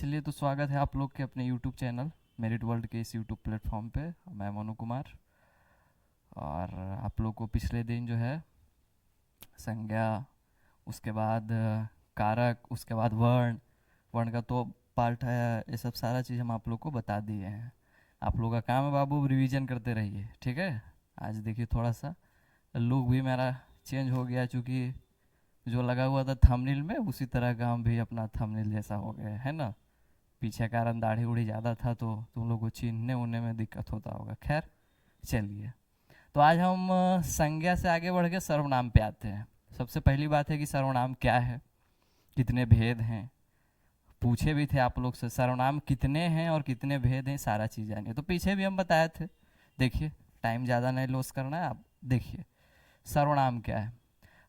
चलिए, तो स्वागत है आप लोग के अपने YouTube चैनल मेरिट वर्ल्ड के इस YouTube प्लेटफॉर्म पे। मैं मनु कुमार। और आप लोग को पिछले दिन जो है संज्ञा, उसके बाद कारक, उसके बाद वर्ण, वर्ण का तो पार्ट है, ये सब सारा चीज़ हम आप लोग को बता दिए हैं। आप लोग का काम है बाबू, रिवीजन करते रहिए, ठीक है। आज देखिए थोड़ा सा लुक भी मेरा चेंज हो गया, चूँकि जो लगा हुआ था थंबनेल में उसी तरह का हम भी अपना थंबनेल जैसा हो गया है ना। पीछे कारण दाढ़ी उड़ी ज़्यादा था तो तुम लोग को चीनने उनने में दिक्कत होता होगा। खैर चलिए, तो आज हम संज्ञा से आगे बढ़ के सर्वनाम पे आते हैं। सबसे पहली बात है कि सर्वनाम क्या है, कितने भेद हैं। पूछे भी थे आप लोग से सर्वनाम कितने हैं और कितने भेद हैं, सारा चीज़ जानिए। तो पीछे भी हम बताए थे, देखिए टाइम ज़्यादा नहीं लॉस करना है। आप देखिए सर्वनाम क्या है।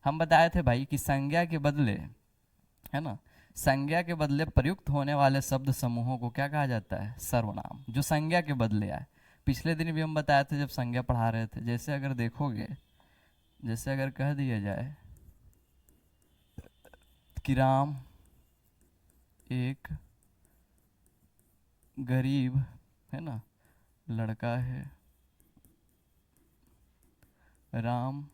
हम बताए थे भाई कि संज्ञा के बदले, है ना, संज्ञा के बदले प्रयुक्त होने वाले शब्द समूहों को क्या कहा जाता है? सर्वनाम। जो संज्ञा के बदले आए, पिछले दिन भी हम बताए थे जब संज्ञा पढ़ा रहे थे। जैसे अगर देखोगे, जैसे अगर कह दिया जाए कि राम एक गरीब, है ना, लड़का है। राम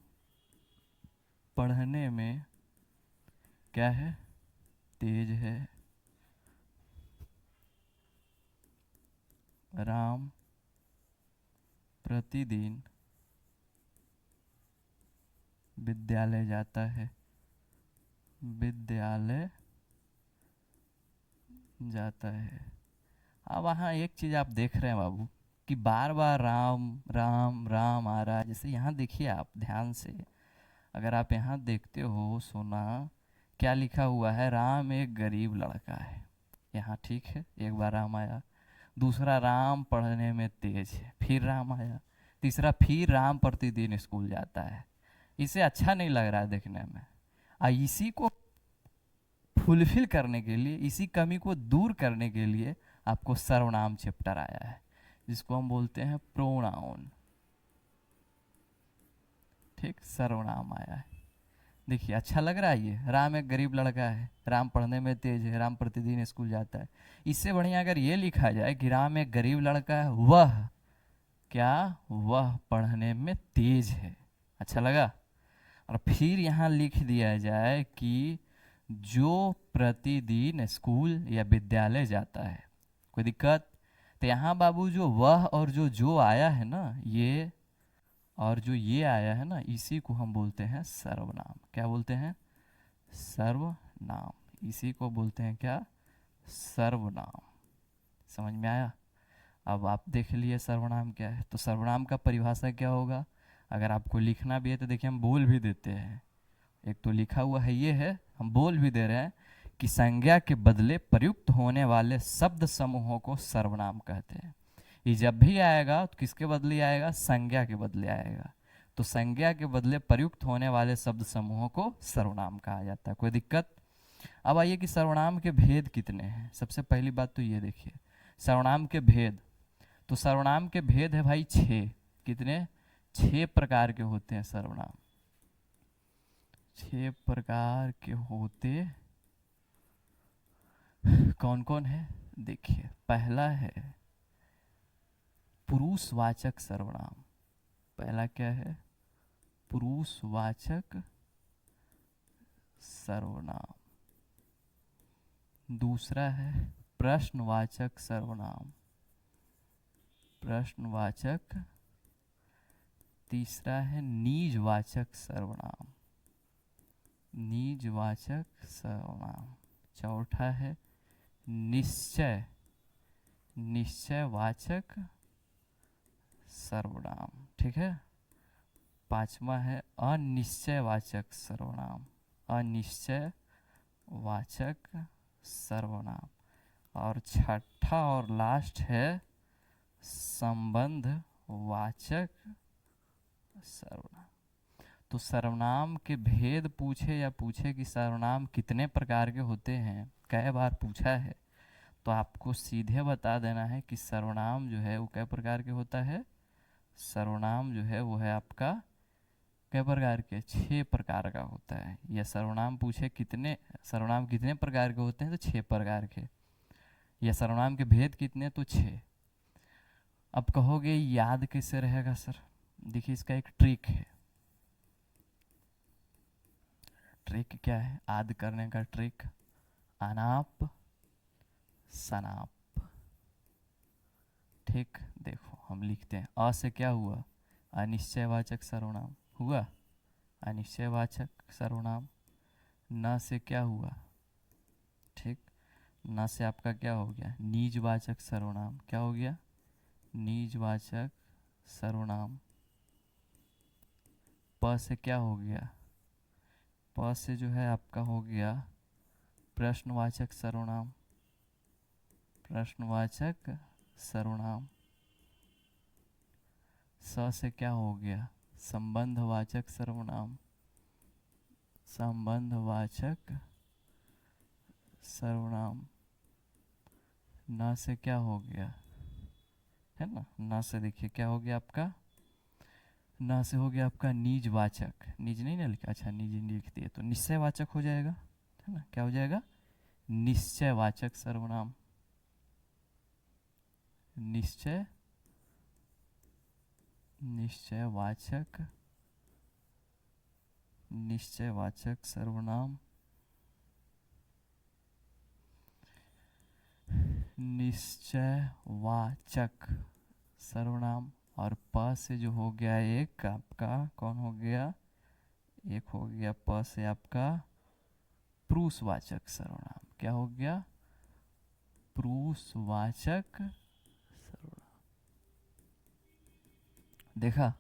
पढ़ने में क्या है? तेज है। राम प्रतिदिन विद्यालय जाता है। विद्यालय जाता है। अब वहाँ एक चीज़ आप देख रहे हैं बाबू कि बार बार राम राम राम आ रहा है। जैसे यहाँ देखिए आप ध्यान से, अगर आप यहाँ देखते हो, सुना क्या लिखा हुआ है? राम एक गरीब लड़का है। यहाँ ठीक है, एक बार राम आया। दूसरा, राम पढ़ने में तेज है, फिर राम आया। तीसरा, फिर राम प्रतिदिन स्कूल जाता है। इसे अच्छा नहीं लग रहा है देखने में। इसी को फुलफिल करने के लिए, इसी कमी को दूर करने के लिए आपको सर्वनाम चैप्टर आया है, जिसको हम बोलते हैं प्रोनाउन। ठीक, सर्वनाम आया है। देखिए अच्छा लग रहा है ये। राम एक गरीब लड़का है, राम पढ़ने में तेज है, राम प्रतिदिन स्कूल जाता है। इससे बढ़िया अगर ये लिखा जाए कि राम एक गरीब लड़का है, वह क्या, वह पढ़ने में तेज है। अच्छा लगा। और फिर यहाँ लिख दिया जाए कि जो प्रतिदिन स्कूल या विद्यालय जाता है। कोई दिक्कत? तो यहाँ बाबू जो वह और जो आया है ना, ये और जो ये आया है ना, इसी को हम बोलते हैं सर्वनाम। क्या बोलते हैं? सर्वनाम। इसी को बोलते हैं क्या? सर्वनाम। समझ में आया? अब आप देख लिए सर्वनाम क्या है। तो सर्वनाम का परिभाषा क्या होगा? अगर आपको लिखना भी है तो देखिए हम बोल भी देते हैं। एक तो लिखा हुआ है, ये है, हम बोल भी दे रहे हैं कि संज्ञा के बदले प्रयुक्त होने वाले शब्द समूहों को सर्वनाम कहते हैं। ये जब भी आएगा तो किसके बदले आएगा? संज्ञा के बदले आएगा। तो संज्ञा के बदले प्रयुक्त होने वाले शब्द समूहों को सर्वनाम कहा जाता है। कोई दिक्कत? अब आइए कि सर्वनाम के भेद कितने हैं। सबसे पहली बात तो ये देखिए, सर्वनाम के भेद। तो सर्वनाम के भेद है भाई 6। कितने? 6 प्रकार के होते हैं सर्वनाम। 6 प्रकार के होते कौन कौन है? देखिए, पहला है पुरुषवाचक सर्वनाम। पहला क्या है? पुरुषवाचक सर्वनाम। दूसरा है प्रश्नवाचक सर्वनाम। प्रश्नवाचक। तीसरा है निजवाचक सर्वनाम। निजवाचक सर्वनाम। चौथा है निश्चय, निश्चयवाचक सर्वनाम। ठीक है। पांचवा है अनिश्चयवाचक सर्वनाम। अनिश्चयवाचक सर्वनाम। और छठा और लास्ट है संबंधवाचक सर्वनाम। तो सर्वनाम के भेद पूछे या पूछे कि सर्वनाम कितने प्रकार के होते हैं, कई बार पूछा है, तो आपको सीधे बता देना है कि सर्वनाम जो है वो कई प्रकार के होता है। सर्वनाम जो है वो है आपका कई प्रकार के? 6 प्रकार का होता है। या सर्वनाम पूछे कितने सर्वनाम कितने प्रकार के होते हैं, तो 6 प्रकार के। या सर्वनाम के भेद कितने, तो 6। अब कहोगे याद कैसे रहेगा सर? देखिए इसका एक ट्रिक है। ट्रिक क्या है याद करने का ट्रिक? अनाप सनाप। ठीक, देखो हम लिखते हैं, अ से क्या हुआ? अनिश्चयवाचक सर्वनाम हुआ, अनिश्चयवाचक सर्वनाम। न से क्या हुआ? ठीक, न से आपका क्या हो गया? निजवाचक सर्वनाम। क्या हो गया? निजवाचक सर्वनाम। प से क्या हो गया? प से जो है आपका हो गया प्रश्नवाचक सर्वनाम, प्रश्नवाचक सर्वनाम। स से क्या हो गया? संबंधवाचक सर्वनाम, संबंधवाचक सर्वनाम। न से क्या हो गया? है ना, न से देखिए क्या हो गया आपका? न से हो गया आपका निजवाचक। निज नहीं ना लिखा, अच्छा निज नहीं लिख दिए तो निश्चयवाचक हो जाएगा, है ना। क्या हो जाएगा? निश्चयवाचक सर्वनाम, निश्चय, निश्चयवाचक, निश्चयवाचक सर्वनाम, निश्चयवाचक सर्वनाम। और प से जो हो गया एक आपका कौन हो गया? एक हो गया प से आपका प्रूसवाचक सर्वनाम। क्या हो गया? प्रूसवाचक सर्वनाम। देखा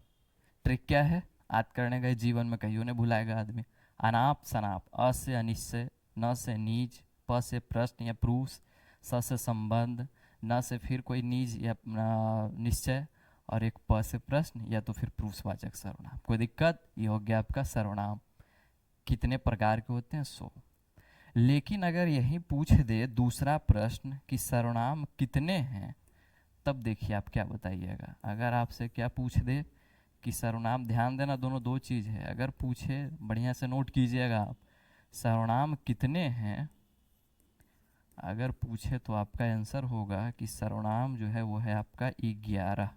ट्रिक क्या है याद करने का? जीवन में कहियो ने भुलाएगा आदमी। अनाप शनाप, अ से अनिश्चय, न से नीज, प से प्रश्न या प्रूस, स से संबंध, न से फिर कोई नीज या निश्चय, और एक प से प्रश्न या तो फिर प्रूसवाचक सर्वनाम। कोई दिक्कत? ये हो गया आपका सर्वनाम। कितने प्रकार के होते हैं? 100। लेकिन अगर यही पूछ दे दूसरा प्रश्न कि सर्वनाम कितने हैं, तब देखिए आप क्या बताइएगा। अगर आपसे क्या पूछ दे कि सर्वनाम, ध्यान देना दोनों दो चीज़ है। अगर पूछे, बढ़िया से नोट कीजिएगा आप, सर्वनाम कितने हैं, अगर पूछे तो आपका आंसर होगा कि सर्वनाम जो है वो है आपका 11।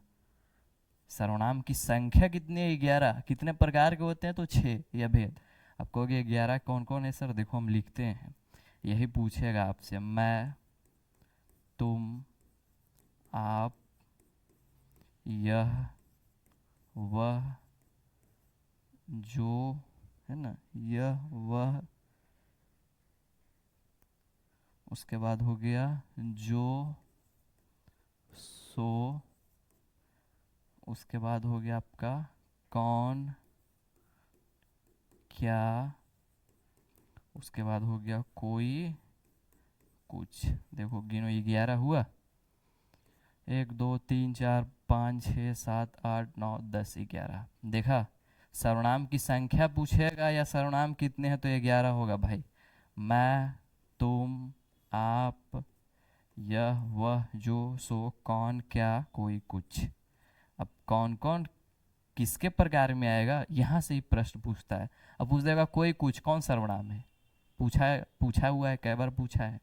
सर्वनाम की संख्या कितनी है? 11। कितने प्रकार के होते हैं? तो 6 या भेद। आप कहोगे 11 कौन कौन है सर? देखो हम लिखते हैं, यही पूछेगा आपसे, मैं, तुम, आप, यह, वह, जो, है ना, यह वह, उसके बाद हो गया जो, सो, उसके बाद हो गया आपका कौन, क्या, उसके बाद हो गया कोई, कुछ। देखो गिनो, 11 हुआ। 1 2 3 4 5 6 7 8 9 10 11। देखा, सर्वनाम की संख्या पूछेगा या सर्वनाम कितने हैं तो 11 होगा भाई। मैं, तुम, आप, यह वह जो सो कौन क्या कोई कुछ। अब कौन कौन किसके प्रकार में आएगा, यहाँ से ही प्रश्न पूछता है। अब पूछ देगा कोई कुछ कौन सर्वनाम है? पूछा हुआ है, कई बार पूछा है,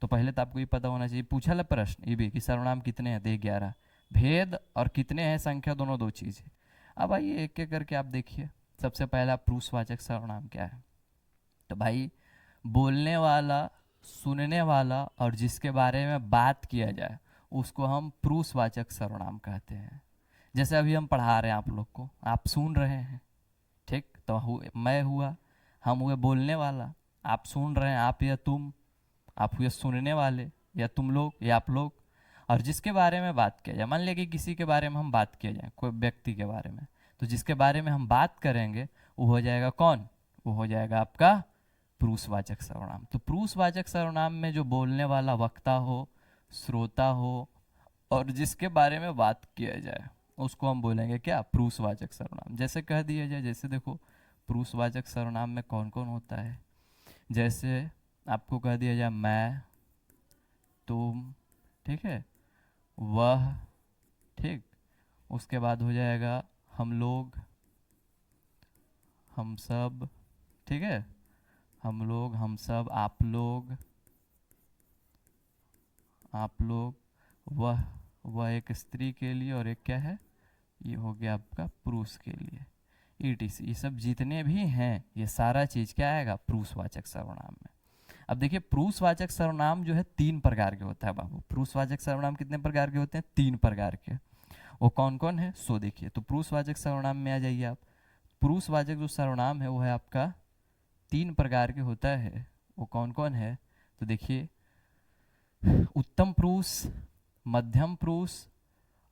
तो पहले तो आपको ये पता होना चाहिए। पूछा है प्रश्न ये भी कि सर्वनाम कितने हैं, तो 11। भेद और कितने हैं संख्या, दोनों दो चीज़ है। अब आइए एक एक करके आप देखिए। सबसे पहला पुरुषवाचक सर्वनाम क्या है? तो भाई बोलने वाला, सुनने वाला और जिसके बारे में बात किया जाए उसको हम पुरुषवाचक सर्वनाम कहते हैं। जैसे अभी हम पढ़ा रहे हैं आप लोग को, आप सुन रहे हैं, ठीक, तो मैं हुआ, हम हुए बोलने वाला, आप सुन रहे हैं, आप या तुम, आप हुए सुनने वाले, या तुम लोग या आप लोग। और जिसके बारे में बात किया जाए, मान लिया कि किसी के बारे में हम बात किया जाए, कोई व्यक्ति के बारे में, तो जिसके बारे में हम बात करेंगे वो हो जाएगा कौन? वो हो जाएगा आपका पुरुषवाचक सर्वनाम। तो पुरुषवाचक सर्वनाम में जो बोलने वाला वक्ता हो, श्रोता हो और जिसके बारे में बात किया जाए उसको हम बोलेंगे क्या? पुरुषवाचक सर्वनाम। जैसे कह दिया जाए, जैसे देखो पुरुषवाचक सर्वनाम में कौन कौन होता है। जैसे आपको कह दिया जाए मैं, तुम, ठीक है, वह, ठीक, उसके बाद हो जाएगा हम लोग, हम सब, ठीक है, हम लोग, हम सब, आप लोग, आप लोग, वह एक स्त्री के लिए, और एक क्या है, ये हो गया आपका पुरुष के लिए, ईटीसी। ये सब जितने भी हैं ये सारा चीज़ क्या आएगा, पुरुषवाचक सर्वनाम में। अब देखिए पुरुषवाचक सर्वनाम जो है 3 प्रकार के होता है बाबू। पुरुषवाचक सर्वनाम कितने प्रकार के होते हैं, 3 प्रकार के। वो कौन कौन है, सो देखिए। तो पुरुषवाचक सर्वनाम में आ जाइए आप। पुरुषवाचक जो सर्वनाम है वो है आपका 3 प्रकार के होता है। वो कौन कौन है, तो देखिए उत्तम पुरुष, मध्यम पुरुष,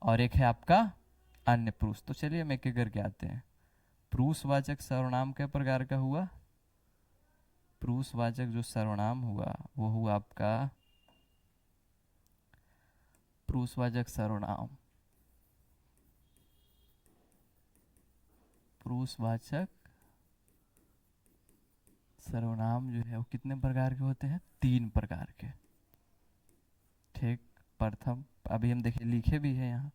और एक है आपका अन्य पुरुष। तो चलिए हम एक एक करके आते हैं। पुरुषवाचक सर्वनाम के प्रकार का हुआ, पुरुषवाचक जो सर्वनाम हुआ वो हुआ आपका पुरुषवाचक सर्वनाम। पुरुषवाचक सर्वनाम जो है वो कितने प्रकार के होते हैं, 3 प्रकार के। ठीक, प्रथम अभी हम देखिए लिखे भी है यहाँ।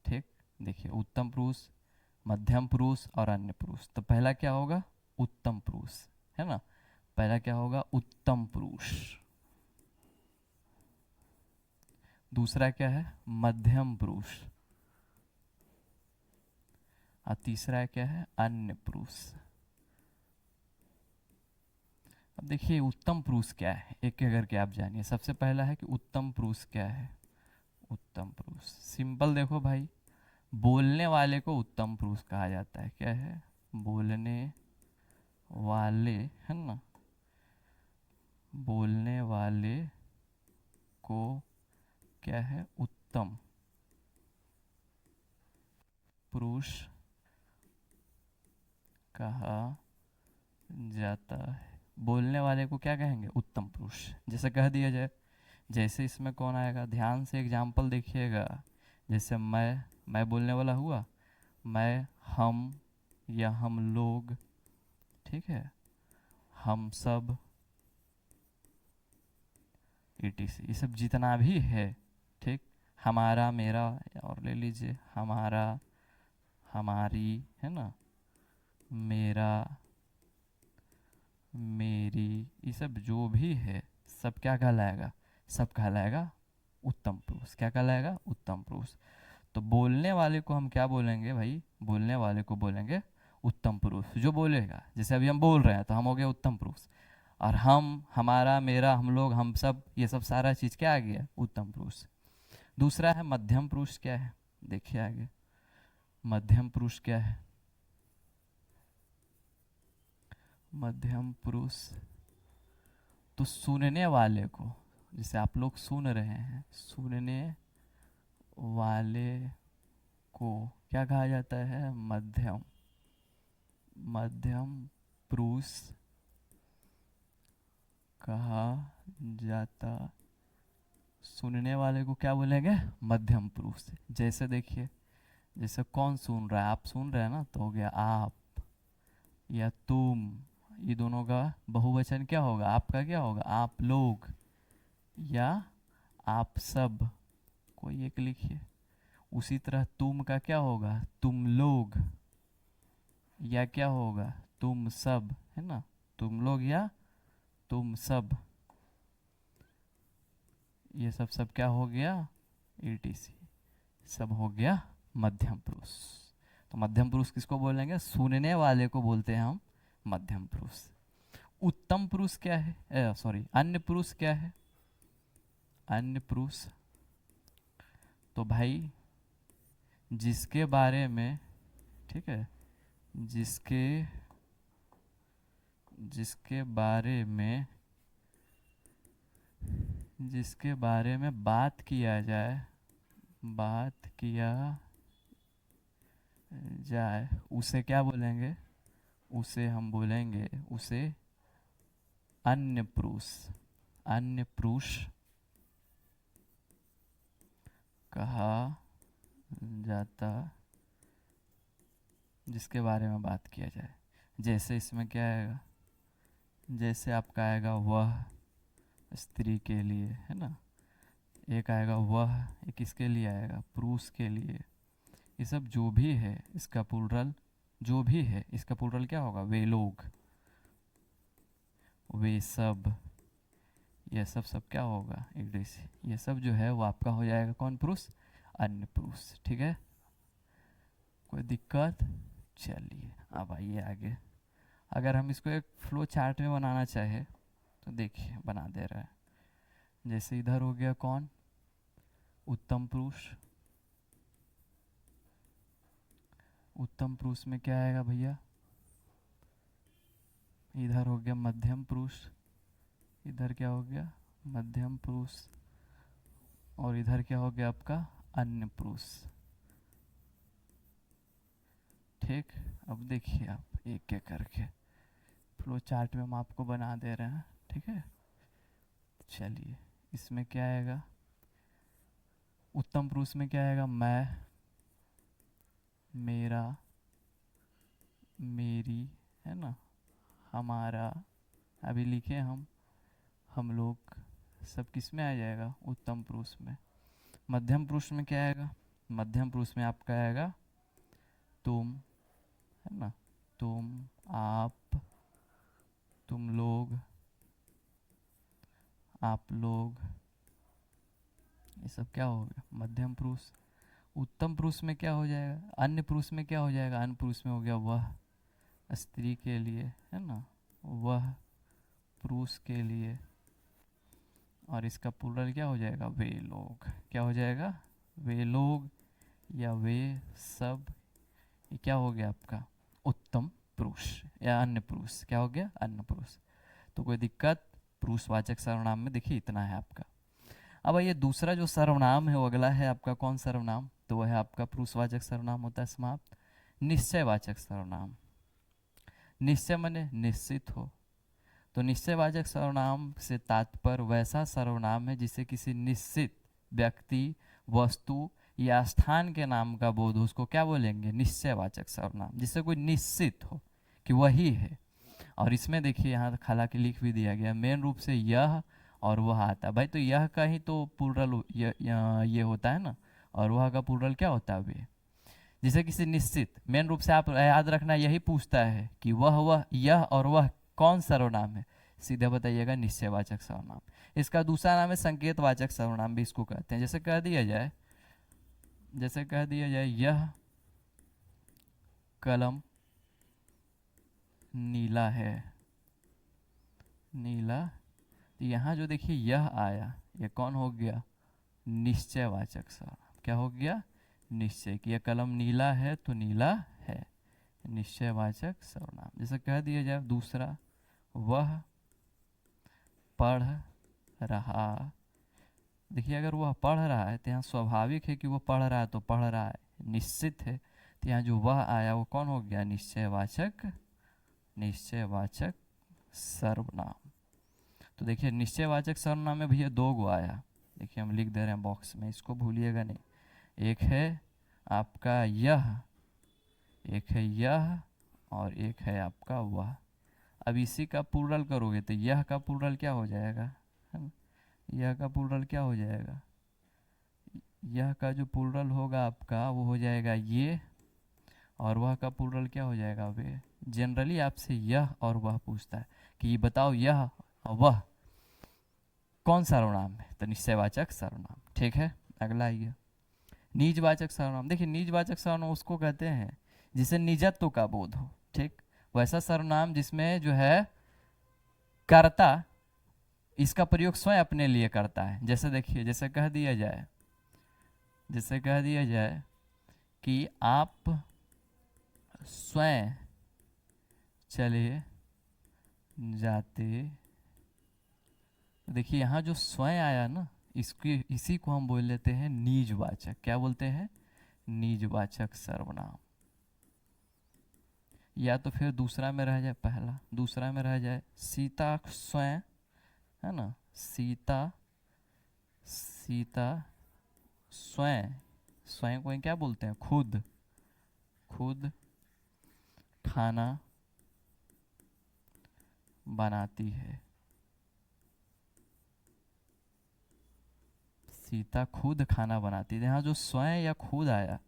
ठीक, देखिए उत्तम पुरुष, मध्यम पुरुष और अन्य पुरुष। तो पहला क्या होगा, उत्तम पुरुष, है ना। पहला क्या होगा, उत्तम पुरुष। दूसरा क्या है, मध्यम पुरुष। और तीसरा क्या है, अन्य पुरुष। अब देखिए उत्तम पुरुष क्या है, एक एक करके आप जानिए। सबसे पहला है कि उत्तम पुरुष क्या है। उत्तम पुरुष सिंपल देखो भाई, बोलने वाले को उत्तम पुरुष कहा जाता है। क्या है, बोलने वाले, है ना, बोलने वाले को क्या है, उत्तम पुरुष कहा जाता है। बोलने वाले को क्या कहेंगे, उत्तम पुरुष। जैसे कह दिया जाए, जैसे इसमें कौन आएगा, ध्यान से एग्जाम्पल देखिएगा। जैसे मैं बोलने वाला हुआ, मैं, हम या हम लोग, ठीक है, हम सब, ईटीसी। ये सब जितना भी है, ठीक, हमारा, मेरा, और ले लीजिए हमारा, हमारी, है ना, मेरा, मेरी, ये सब जो भी है सब क्या कहलाएगा, सब कहलाएगा उत्तम पुरुष। क्या कहलाएगा, उत्तम पुरुष। तो बोलने वाले को हम क्या बोलेंगे भाई, बोलने वाले को बोलेंगे उत्तम पुरुष। जो बोलेगा, जैसे अभी हम बोल रहे हैं तो हम हो गए उत्तम पुरुष। और हम, हमारा, मेरा, हम लोग, हम सब, ये सब सारा चीज़ क्या आ गया, उत्तम पुरुष। दूसरा है मध्यम पुरुष। क्या है, देखिए आगे, मध्यम पुरुष क्या है। मध्यम पुरुष तो सुनने वाले को, जैसे आप लोग सुन रहे हैं, सुनने वाले को क्या कहा जाता है, मध्यम, मध्यम पुरुष कहा जाता। सुनने वाले को क्या बोलेंगे, मध्यम पुरुष। जैसे देखिए, जैसे कौन सुन रहा है, आप सुन रहे हैं ना, तो हो गया आप या तुम। ये दोनों का बहुवचन क्या होगा, आपका क्या होगा, आप लोग या आप सब, कोई एक लिखिए। उसी तरह तुम का क्या होगा, तुम लोग, या क्या होगा, तुम सब, है ना, तुम लोग या तुम सब। ये सब क्या हो गया, ईटीसी, सब हो गया मध्यम पुरुष। तो मध्यम पुरुष किसको बोलेंगे, सुनने वाले को बोलते हैं हम मध्यम पुरुष। उत्तम पुरुष क्या है, सॉरी, अन्य पुरुष क्या है। अन्य पुरुष तो भाई जिसके बारे में, ठीक है, जिसके जिसके बारे में, जिसके बारे में बात किया जाए, बात किया जाए, उसे क्या बोलेंगे, उसे हम बोलेंगे, उसे अन्य पुरुष। अन्य पुरुष कहा जाता जिसके बारे में बात किया जाए। जैसे इसमें क्या आएगा, जैसे आपका आएगा वह स्त्री के लिए, है ना, एक आएगा वह, एक किसके लिए आएगा, पुरुष के लिए। ये सब जो भी है इसका प्लुरल, जो भी है इसका प्लुरल क्या होगा, वे लोग, वे सब, ये सब क्या होगा, ईडिस, ये सब जो है वो आपका हो जाएगा कौन पुरुष, अन्य पुरुष। ठीक है, कोई दिक्कत? चलिए अब आइए आगे। अगर हम इसको एक फ्लो चार्ट में बनाना चाहे तो देखिए बना दे रहा है। जैसे इधर हो गया कौन, उत्तम पुरुष। उत्तम पुरुष में क्या आएगा भैया, इधर हो गया मध्यम पुरुष, इधर क्या हो गया मध्यम पुरुष, और इधर क्या हो गया आपका अन्य पुरुष। ठीक, अब देखिए आप एक एक करके फ्लो चार्ट में हम आपको बना दे रहे हैं। ठीक है, चलिए इसमें क्या आएगा, उत्तम पुरुष में क्या आएगा, मैं, मेरा, मेरी, है ना, हमारा, अभी लिखे हम लोग, सब किस में आ जाएगा, उत्तम पुरुष में। मध्यम पुरुष में क्या आएगा, मध्यम पुरुष में आपका आएगा तुम, है ना, तुम, आप, तुम लोग, आप लोग, ये सब क्या हो गया मध्यम पुरुष। उत्तम पुरुष में क्या हो जाएगा, अन्य पुरुष में क्या हो जाएगा, अन्य पुरुष में हो गया वह, स्त्री के लिए, है ना, वह पुरुष के लिए, और इसका प्लूरल क्या हो जाएगा, वे लोग। क्या हो जाएगा, वे लोग या वे सब। ये क्या हो गया आपका उत्तम पुरुष या अन्य पुरुष, क्या हो गया अन्य पुरुष। तो कोई दिक्कत, पुरुषवाचक सर्वनाम में देखिए इतना है आपका। अब ये दूसरा जो सर्वनाम है वो अगला है आपका कौन सर्वनाम, तो वह है आपका पुरुषवाचक सर्वनाम होता है समाप्त। निश्चयवाचक सर्वनाम, निश्चय माने निश्चित हो, तो निश्चयवाचक सर्वनाम से तात्पर्य वैसा सर्वनाम है जिसे किसी निश्चित व्यक्ति, वस्तु या स्थान के नाम का बोध हो, उसको क्या बोलेंगे, निश्चयवाचक सर्वनाम, जिससे कोई निश्चित हो कि वही है। और इसमें देखिए यहाँ हालांकि लिख भी दिया गया, मेन रूप से यह और वह आता है भाई, तो यह का ही तो प्लूरल ये होता है ना, और वह का प्लूरल क्या होता है वे, जिसे किसी निश्चित, मेन रूप से आप याद रखना यही पूछता है कि वह यह और वह कौन सर्वनाम है, सीधे बताइएगा निश्चयवाचक सर्वनाम। इसका दूसरा नाम है संकेतवाचक सर्वनाम भी इसको कहते हैं। जैसे कह दिया जाए यह कलम नीला है, नीला, यहाँ जो देखिए यह आया, ये कौन हो गया, निश्चयवाचक सर्वनाम। क्या हो गया, निश्चय, कि यह कलम नीला है तो नीला है, निश्चयवाचक सर्वनाम। जैसे कह दिया जाए दूसरा, वह पढ़ रहा, देखिए अगर वह पढ़ रहा है तो यहाँ स्वाभाविक है कि वो पढ़ रहा है, तो पढ़ रहा है निश्चित है, तो यहाँ जो वह आया वो कौन हो गया, निश्चयवाचक सर्वनाम। तो देखिए निश्चयवाचक सर्वनाम में भैया दो गो आया, देखिए हम लिख दे रहे हैं बॉक्स में, इसको भूलिएगा नहीं। एक है आपका यह, एक है यह, और एक है आपका वह। अब इसी का प्लूरल करोगे तो यह का प्लूरल क्या हो जाएगा, है ना, यह का प्लूरल क्या हो जाएगा, यह का जो प्लूरल होगा आपका वो हो जाएगा ये, और वह का प्लूरल क्या हो जाएगा वे। जनरली आपसे यह और वह पूछता है कि बताओ यह और वह कौन सर्वनाम है, तो निश्चयवाचक सर्वनाम। ठीक है, अगला आइए निजवाचक सर्वनाम। देखिए निजवाचक सर्वनाम उसको कहते हैं जिसे निजत्व का बोध हो। ठीक, वैसा सर्वनाम जिसमें जो है कर्ता इसका प्रयोग स्वयं अपने लिए करता है। जैसे देखिए, जैसे कह दिया जाए कि आप स्वयं चले जाते, देखिए यहाँ जो स्वयं आया ना, इसी को हम बोल लेते हैं निजवाचक। क्या बोलते हैं, निजवाचक सर्वनाम। या तो फिर दूसरा में रह जाए, पहला दूसरा में रह जाए सीता स्वयं, है ना, सीता स्वयं को क्या बोलते हैं, खुद खाना बनाती है। सीता खुद खाना बनाती है, यहाँ जो स्वयं या खुद आया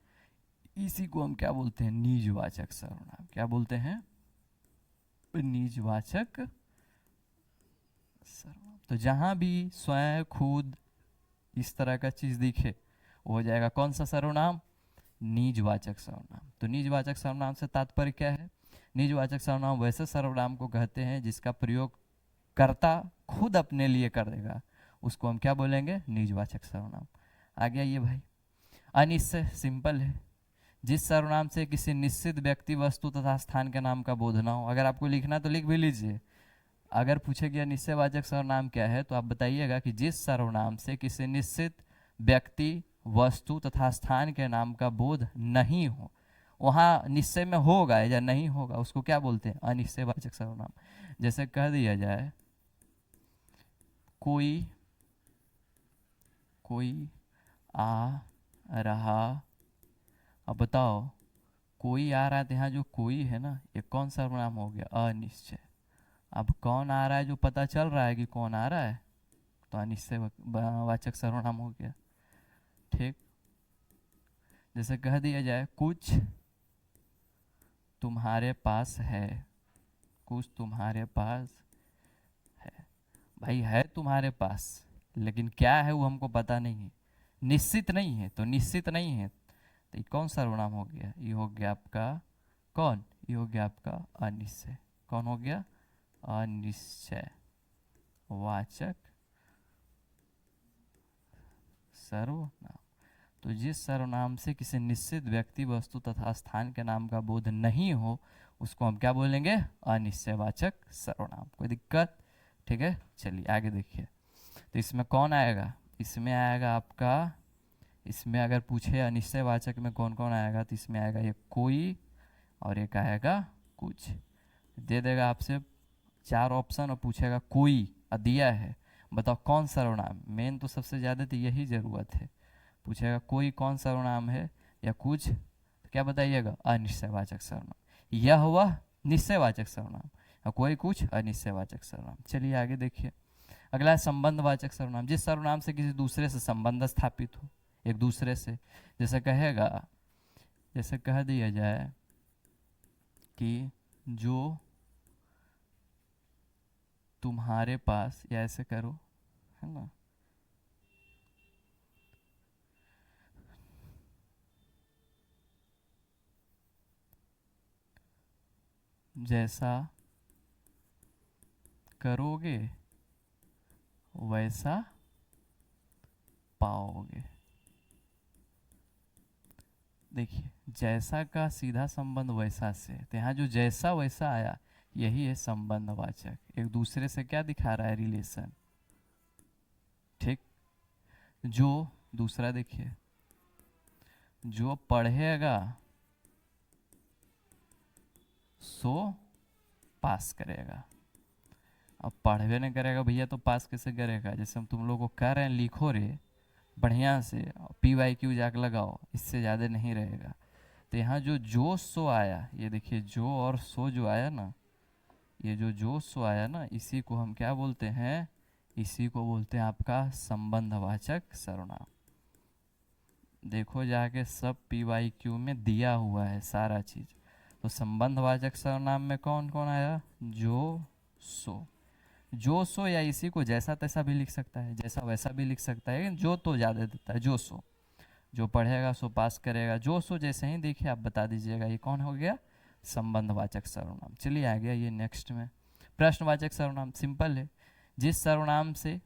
इसी को हम क्या बोलते हैं, निजवाचक सर्वनाम। क्या बोलते हैं, निजवाचक सर्वनाम। तो जहां भी स्वयं, खुद, इस तरह का चीज दिखे वो हो जाएगा कौन सा सर्वनाम? निजवाचक सर्वनाम। तो निजवाचक सर्वनाम से तात्पर्य क्या है? निजवाचक सर्वनाम वैसे सर्वनाम को कहते हैं जिसका प्रयोग कर्ता खुद अपने लिए कर देगा, उसको हम क्या बोलेंगे? निजवाचक सर्वनाम। आ गया ये भाई। अनिश्चय सिंपल है, जिस सर्वनाम से किसी निश्चित व्यक्ति, वस्तु तथा स्थान के नाम का बोध ना हो। अगर आपको लिखना तो लिख भी लीजिए। अगर पूछे गया निश्चयवाचक सर्वनाम क्या है तो आप बताइएगा कि जिस सर्वनाम से किसी निश्चित व्यक्ति, वस्तु तथा स्थान के नाम का बोध नहीं हो। वहाँ निश्चय में होगा या नहीं होगा उसको क्या बोलते हैं? अनिश्चयवाचक सर्वनाम। जैसे कह दिया जाए कोई कोई आ रहा। अब बताओ कोई आ रहा है, तो यहाँ जो कोई है ना ये कौन सर्वनाम हो गया? अनिश्चय। अब कौन आ रहा है जो पता चल रहा है कि कौन आ रहा है, तो अनिश्चय वाचक सर्वनाम हो गया। ठीक। जैसे कह दिया जाए कुछ तुम्हारे पास है, कुछ तुम्हारे पास है। भाई है तुम्हारे पास, लेकिन क्या है वो हमको पता नहीं है, निश्चित नहीं है। तो निश्चित नहीं है तो ये कौन सर्वनाम हो गया? ये हो गया आपका कौन? ये हो गया आपका अनिश्चय। कौन हो गया? अनिश्चय वाचक सर्वनाम। तो जिस सर्वनाम से किसी निश्चित व्यक्ति, वस्तु तथा स्थान के नाम का बोध नहीं हो उसको हम क्या बोलेंगे? अनिश्चयवाचक सर्वनाम। कोई दिक्कत? ठीक है, चलिए आगे देखिए। तो इसमें कौन आएगा? इसमें आएगा आपका, इसमें अगर पूछे अनिश्चयवाचक में कौन कौन आएगा तो इसमें आएगा एक कोई और एक आएगा कुछ। दे देगा आपसे 4 ऑप्शन और पूछेगा कोई दिया है, बताओ कौन सर्वनाम। मेन तो सबसे ज़्यादा तो यही ज़रूरत है। पूछेगा कोई कौन सर्वनाम है या कुछ, तो क्या बताइएगा? अनिश्चयवाचक सर्वनाम। यह हुआ निश्चयवाचक सर्वनाम और कोई कुछ अनिश्चयवाचक सर्वनाम। चलिए आगे देखिए। अगला है संबंधवाचक सर्वनाम। जिस सर्वनाम से किसी दूसरे से संबंध स्थापित हो, एक दूसरे से। जैसे कहेगा, जैसे कह दिया जाए कि जो तुम्हारे पास, या ऐसे करो है ना, जैसा करोगे वैसा पाओगे। देखिए जैसा का सीधा संबंध वैसा से, तो यहाँ जो जैसा वैसा आया यही है संबंधवाचक। एक दूसरे से क्या दिखा रहा है? रिलेशन। ठीक। जो दूसरा देखिए, जो पढ़ेगा सो पास करेगा। अब पढ़वे नहीं करेगा भैया तो पास कैसे करेगा? जैसे हम तुम लोग को कह रहे हैं लिखो रे बढ़िया से, PYQ जाके लगाओ, इससे ज़्यादा नहीं रहेगा। तो यहाँ जो सो आया, ये देखिए जो और सो जो आया ना, ये जो सो आया ना, इसी को हम क्या बोलते हैं? इसी को बोलते हैं आपका संबंधवाचक सर्वनाम। देखो जाके सब PYQ में दिया हुआ है सारा चीज। तो संबंधवाचक सर्वनाम में कौन कौन आया? जो सो या इसी को जैसा तैसा भी लिख सकता है, जैसा वैसा भी लिख सकता है, लेकिन जो तो ज़्यादा देता है। जो सो, जो पढ़ेगा सो पास करेगा। जो सो जैसे ही देखिए आप बता दीजिएगा ये कौन हो गया? संबंधवाचक सर्वनाम। चलिए आ गया ये नेक्स्ट में प्रश्नवाचक सर्वनाम। सिंपल है, जिस सर्वनाम से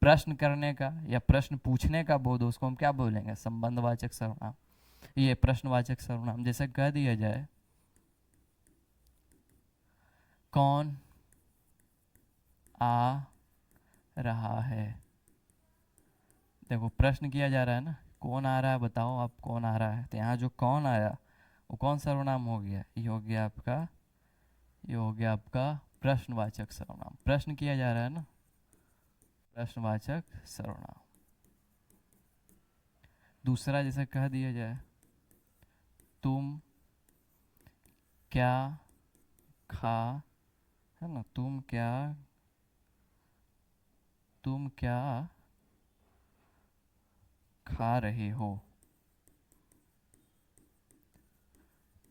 प्रश्न करने का या प्रश्न पूछने का बोध हो उसको हम क्या बोलेंगे? संबंधवाचक सर्वनाम। ये प्रश्नवाचक सर्वनाम। जैसे कह दिया जाए कौन आ रहा है। देखो प्रश्न किया जा रहा है ना, कौन आ रहा है बताओ आप, कौन आ रहा है। तो यहाँ जो कौन आया वो कौन सर्वनाम हो गया? ये हो गया आपका, ये हो गया आपका प्रश्नवाचक सर्वनाम। प्रश्न किया जा रहा है ना, प्रश्नवाचक सर्वनाम। दूसरा जैसे कह दिया जाए तुम क्या खा, है ना, तुम क्या खा रहे हो।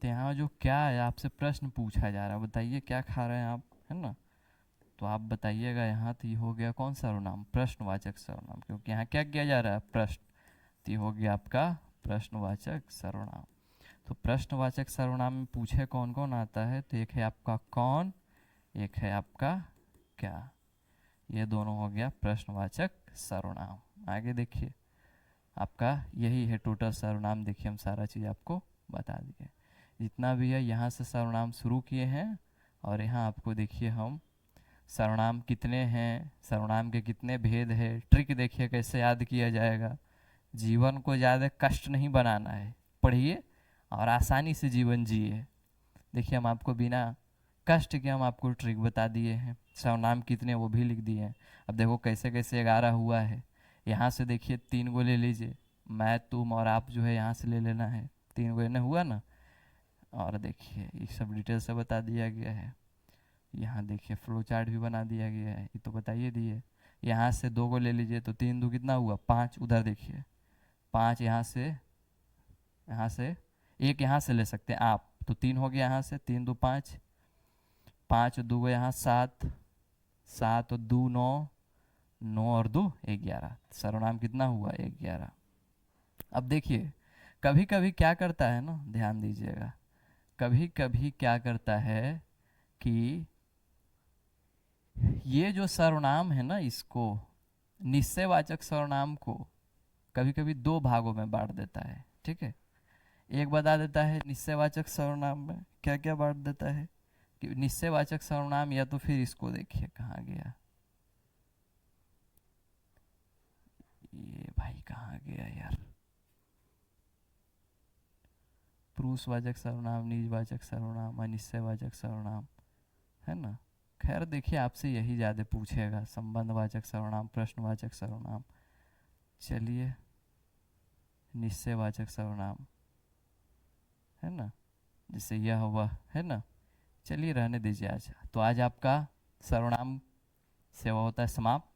तो यहाँ जो क्या है आपसे प्रश्न पूछा जा रहा है, बताइए क्या खा रहे हैं आप, है ना। तो आप बताइएगा यहाँ तो ये हो गया कौन सर्वनाम, प्रश्नवाचक सर्वनाम, क्योंकि यहाँ क्या किया जा रहा है, प्रश्न, तो ये हो गया आपका प्रश्नवाचक सर्वनाम। तो प्रश्नवाचक सर्वनाम में पूछे कौन कौन आता है, तो एक है आपका कौन, एक है आपका क्या, ये दोनों हो गया प्रश्नवाचक सर्वनाम। आगे देखिए आपका यही है टोटल सर्वनाम, देखिए हम सारा चीज़ आपको बता दिए, जितना भी है यहाँ से सर्वनाम शुरू किए हैं, और यहाँ आपको देखिए हम सर्वनाम कितने हैं, सर्वनाम के कितने भेद है, ट्रिक देखिए कैसे याद किया जाएगा। जीवन को ज़्यादा कष्ट नहीं बनाना है, पढ़िए और आसानी से जीवन जिए। देखिए हम आपको बिना कष्ट के हम आपको ट्रिक बता दिए हैं, सर्वनाम कितने वो भी लिख दिए हैं। अब देखो कैसे कैसे 11 हुआ है, यहाँ से देखिए 3 गो ले लीजिए, मैं तुम और आप जो है यहाँ से ले लेना है, 3 गो लेना हुआ ना। और देखिए ये सब डिटेल से बता दिया गया है, यहाँ देखिए फ्लो चार्ट भी बना दिया गया है, ये तो बताइए दिए। यहाँ से 2 को ले लीजिए तो 3 2 कितना हुआ 5, उधर देखिए 5, यहाँ से एक यहाँ से ले सकते हैं आप, तो 3 हो गया यहाँ से, 3 2 5, 5 2 गो यहाँ 7, 7 2 9, 9 और 2 11, सर्वनाम कितना हुआ 11। अब देखिए कभी कभी क्या करता है ना, ध्यान दीजिएगा, कभी कभी क्या करता है कि ये जो सर्वनाम है ना, इसको निश्चयवाचक सर्वनाम को कभी कभी 2 भागों में बांट देता है, ठीक है। एक बता देता है निश्चयवाचक सर्वनाम में क्या क्या बांट देता है, कि निश्चयवाचक सर्वनाम, या तो फिर इसको देखिए कहाँ गया, ये भाई कहाँ गया यार, पुरुषवाचक सर्वनाम, निजवाचक सर्वनाम, अनिश्चयवाचक सर्वनाम, है ना। खैर देखिए आपसे यही ज़्यादा पूछेगा, संबंधवाचक सर्वनाम, प्रश्नवाचक सर्वनाम। चलिए निश्चयवाचक सर्वनाम, है ना, जैसे यह हुआ, है ना। चलिए रहने दीजिए आज, तो आज आपका सर्वनाम सेवा होता है समाप्त।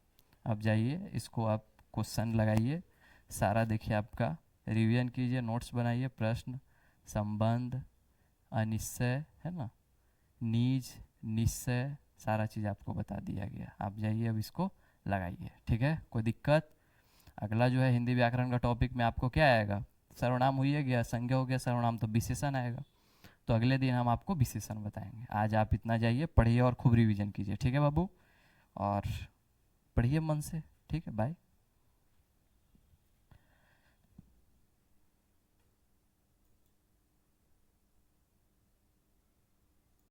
अब जाइए इसको आप क्वेश्चन लगाइए, सारा देखिए आपका रिवीजन कीजिए, नोट्स बनाइए, प्रश्न, संबंध, अनिश्चय, है ना, निज, निश्चय, सारा चीज़ आपको बता दिया गया। आप जाइए अब इसको लगाइए, ठीक है, कोई दिक्कत। अगला जो है हिंदी व्याकरण का टॉपिक में आपको क्या आएगा, सर्वनाम हो गया, संज्ञा हो गया, सर्वनाम तो विशेषण आएगा, तो अगले दिन हम आपको विशेषण बताएंगे। आज आप इतना जाइए, पढ़िए और खूब रिवीजन कीजिए, ठीक है बाबू, और पढ़िए मन से, ठीक है, बाय।